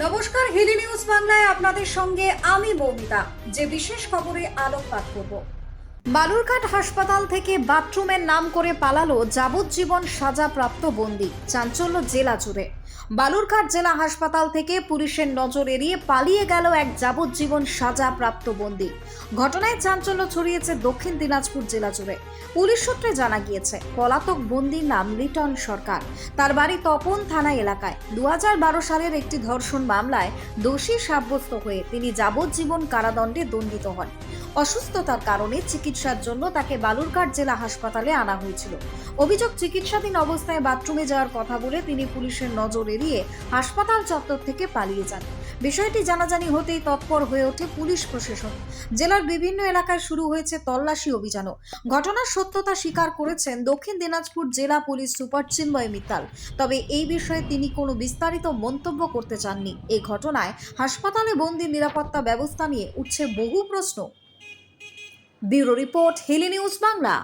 নমস্কার, হিলি নিউজ বাংলায় আপনাদের সঙ্গে আমি মৌমিতা। যে বিশেষ খবরে আলোকপাত করব, বালুরঘাট হাসপাতাল থেকে বাথরুমের নাম করে পালালো যাবজ্জীবন সাজাপ্রাপ্ত বন্দী। চাঞ্চল্য জেলা জুড়ে। বালুরঘাট জেলা হাসপাতাল থেকে পুলিশের নজর এড়িয়ে পালিয়ে গেল এক যাবজ্জীবন সাজাপ্রাপ্ত বন্দী। ঘটনায় চাঞ্চল্য ছড়িয়েছে দক্ষিণ দিনাজপুর জেলা জুড়ে। পুলিশ সূত্রে জানা গিয়েছে, পলাতক বন্দীর নাম লিটন সরকার। তার বাড়ি তপন থানা এলাকায়। 2012 সালের একটি ধর্ষণ মামলায় দোষী সাব্যস্ত হয়ে তিনি যাবজ্জীবন কারাদণ্ডে দণ্ডিত হন। অসুস্থতার কারণে চিকিৎসার জন্য তাকে বালুরঘাট জেলা হাসপাতালে আনা হয়েছিল। অভিযোগ, চিকিৎসাধীন অবস্থায় বাথরুমে যাওয়ার কথা বলে তিনি পুলিশের নজর এড়িয়ে হাসপাতাল চত্বর থেকে পালিয়ে যান। বিষয়টি জানাজানি হতেই তৎপর হয়ে ওঠে পুলিশ প্রশাসন। জেলার বিভিন্ন এলাকায় শুরু হয়েছে তল্লাশি অভিযানও। ঘটনার সত্যতা স্বীকার করেছেন দক্ষিণ দিনাজপুর জেলা পুলিশ সুপার চিন্ময় মিত্তাল। তবে এই বিষয়ে তিনি কোনো বিস্তারিত মন্তব্য করতে চাননি। এই ঘটনায় হাসপাতালে বন্দির নিরাপত্তা ব্যবস্থা নিয়ে উঠছে বহু প্রশ্ন। Bureau report, Hili news Bangla.